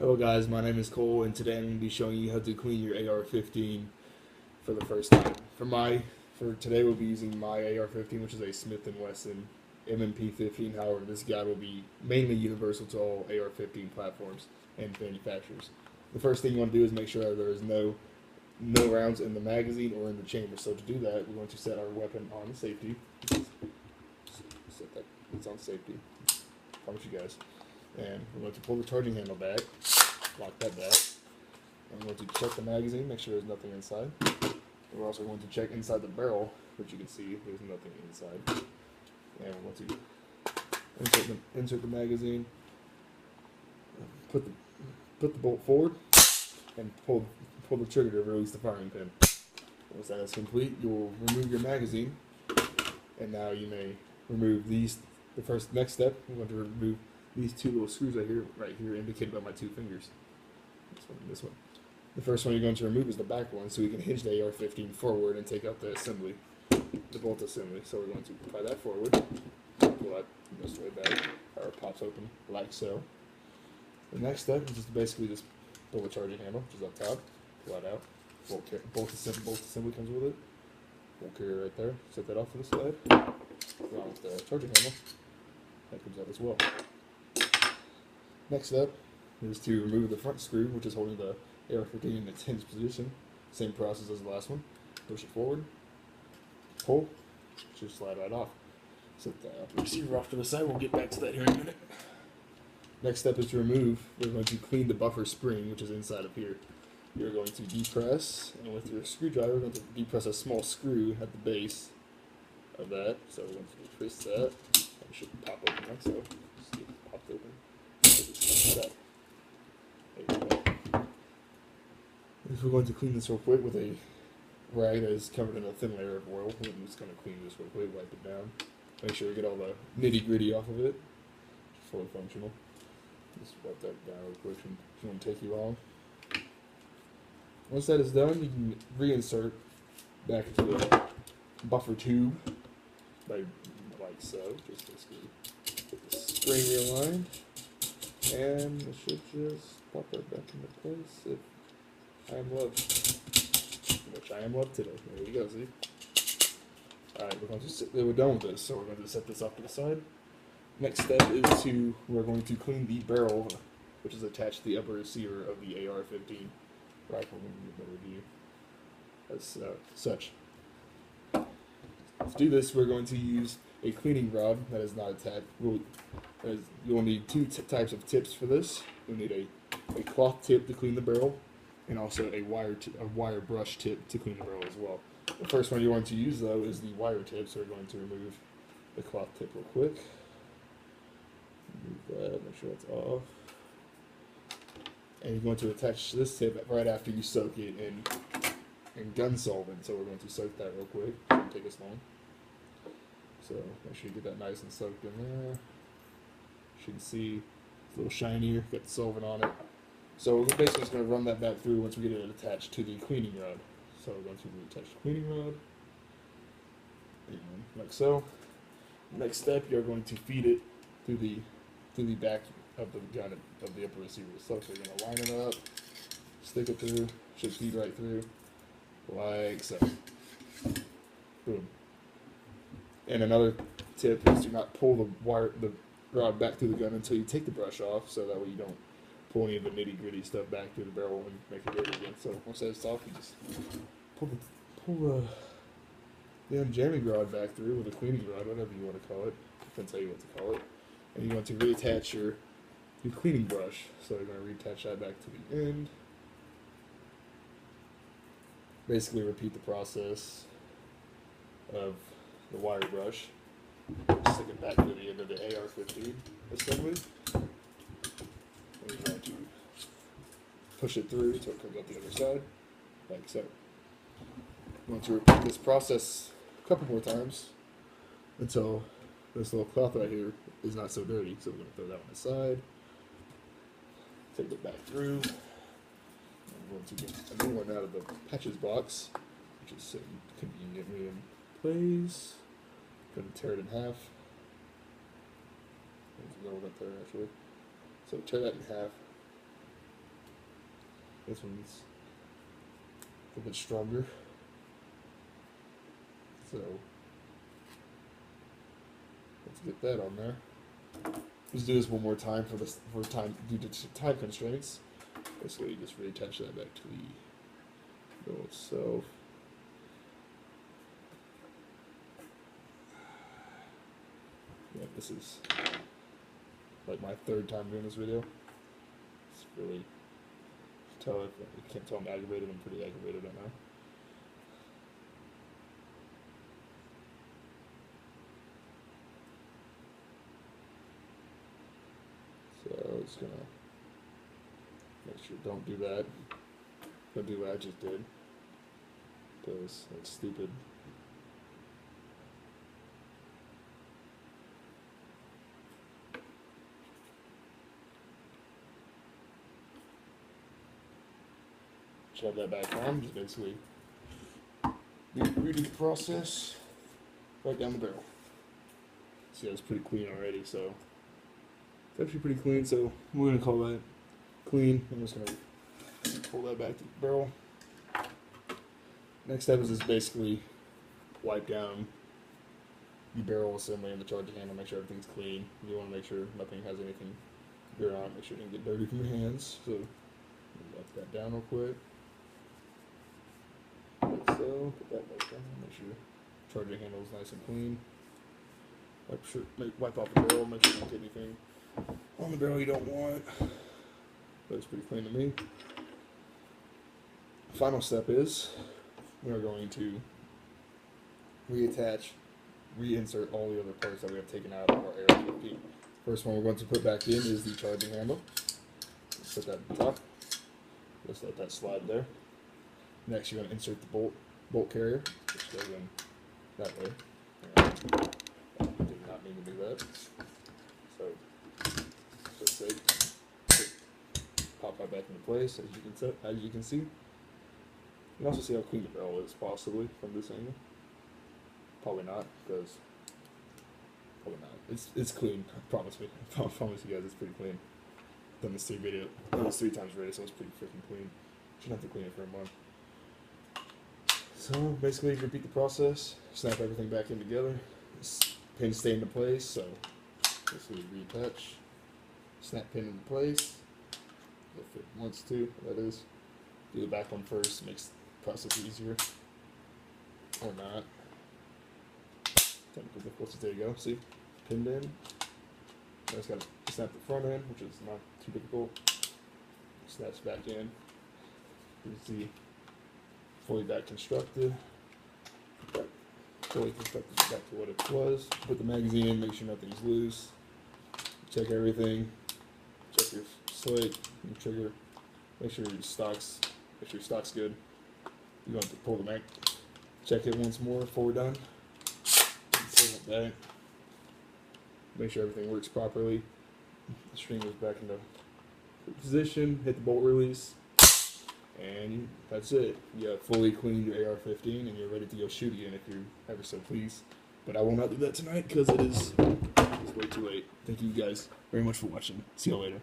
Hello guys, my name is Cole and today I'm going to be showing you how to clean your AR-15 for the first time. For today we'll be using my AR-15, which is a Smith & Wesson MMP-15. However, this guide will be mainly universal to all AR-15 platforms and manufacturers. The first thing you want to do is make sure that there is no rounds in the magazine or in the chamber. So to do that, we're going to set our weapon on safety. Set that, it's on safety. I promise you guys. And we're going to pull the charging handle back, lock that back. And we're going to check the magazine, make sure there's nothing inside. And we're also going to check inside the barrel, which you can see there's nothing inside. And we're going to insert the magazine, put the bolt forward, and pull the trigger to release the firing pin. Once that is complete, you will remove your magazine, and now you may remove these. Next step, we're going to remove these two little screws right here, indicated by my two fingers. This one and this one. The first one you're going to remove is the back one, so we can hinge the AR-15 forward and take out the assembly, the bolt assembly. So we're going to pry that forward, pull that this way back, or it pops open like so. The next step is just basically just pull the charging handle, which is up top, pull that out. Bolt assembly comes with it. Bolt carrier right there. Set that off to the side. Along with the charging handle, that comes out as well. Next step is to remove the front screw, which is holding the AR-15 in its hinge position. Same process as the last one. Push it forward, pull, should slide right off. Set the receiver off to the side. We'll get back to that here in a minute. Next step is to remove. We're going to clean the buffer spring, which is inside of here. You're going to depress, and with your screwdriver, we're going to depress a small screw at the base of that. So we're going to depress that. It should pop open like so. Just get it popped open. There you go. We're going to clean this real quick with a rag that is covered in a thin layer of oil. We're just going to clean this real quick, wipe it down. Make sure we get all the nitty gritty off of it. It's fully functional. Just wipe that down real quick. It won't take you long. Once that is done, you can reinsert back into the buffer tube like so. Just basically get the spring realigned. And it should just pop right back into place if I am loved. Which I am loved today. There you go, see? Alright, we're done with this, so we're going to set this off to the side. Next step is we're going to clean the barrel, which is attached to the upper receiver of the AR-15 rifle. We'll review as such. To do this, we're going to use a cleaning rod that is not attached. You'll need two types of tips for this. You'll need a cloth tip to clean the barrel, and also a wire brush tip to clean the barrel as well. The first one you're going to use, though, is the wire tip, so we're going to remove the cloth tip real quick. Remove that, make sure it's off. And you're going to attach this tip right after you soak it in gun solvent, so we're going to soak that real quick. It won't take us long. So make sure you get that nice and soaked in there. As you can see, it's a little shinier, got the solvent on it. So we're basically just going to run that back through once we get it attached to the cleaning rod. So we're going to reattach the cleaning rod, and like so. Next step, you're going to feed it through the back of the gun of the upper receiver. So you're going to line it up, stick it through, should feed right through, like so. Boom. And another tip is to not pull the rod back through the gun until you take the brush off, so that way you don't pull any of the nitty gritty stuff back through the barrel and make it dirty again. So once that's off, you just pull the unjamming rod back through with a cleaning rod, whatever you want to call it. I can tell you what to call it. And you want to reattach your cleaning brush. So you're going to reattach that back to the end. Basically repeat the process of the wire brush. Stick it back to the end of the AR-15 assembly. And you're going to push it through until it comes out the other side, like so. I'm going to repeat this process a couple more times until this little cloth right here is not so dirty. So we're going to throw that on the side, take it back through. I'm going to get a new one out of the patches box, which is sitting conveniently in place. Going to tear it in half. There's a little bit there actually. So tear that in half. This one's a bit stronger. So let's get that on there. Let's do this one more time for time due to time constraints. Basically, you just reattach that back to the middle itself. Yeah, this is like my third time doing this video. It's really tell if you can't tell I'm aggravated. I'm pretty aggravated right now. So it's gonna make sure don't do that. Don't do what I just did, because that's stupid. Shove that back on, just basically redo the process right down the barrel. See, that's pretty clean already, so it's actually pretty clean, so we're going to call that clean. I'm just going to pull that back to the barrel. Next step is just basically wipe down the barrel assembly and the charging handle, make sure everything's clean. You want to make sure nothing has anything here on it, make sure it doesn't get dirty from your hands. So wipe that down real quick. Like so, put that back down, make sure the charging handle is nice and clean. Wipe off the barrel, make sure you don't get anything on the barrel you don't want. Looks pretty clean to me. Final step is we are going to reattach, reinsert all the other parts that we have taken out of our AR-15. First one we're going to put back in is the charging handle. Let's put that at the top. Just let that slide there. Next, you're going to insert the bolt carrier, which goes in that way. Did not mean to do that. So, just say, pop that back into place, as you can see. You can also see how clean the barrel is, possibly from this angle. Probably not, because probably not. It's clean. Promise me. I promise you guys, it's pretty clean. Done this 3 times already, so it's pretty freaking clean. Shouldn't have to clean it for a month. So basically, repeat the process. Snap everything back in together. Pins stay into place, so basically reattach. Snap pin into place. If it wants to, that is. Do the back one first, makes the process easier. Or not. Technical difficulties, there you go. See? Pinned in. Now it's got to snap the front end, which is not too difficult. Snaps back in. You can see fully back constructed. Fully constructed back to what it was. Put the magazine in, make sure nothing's loose. Check everything. Check your slate, your trigger. Make sure your stock's good. You want to pull the mag. Check it once more before we're done. Pull it back. Make sure everything works properly. The string goes back into position. Hit the bolt release. And that's it. You have fully cleaned your AR-15 and you're ready to go shoot again if you're ever so pleased. But I will not do that tonight because it's way too late. Thank you guys very much for watching. See you later.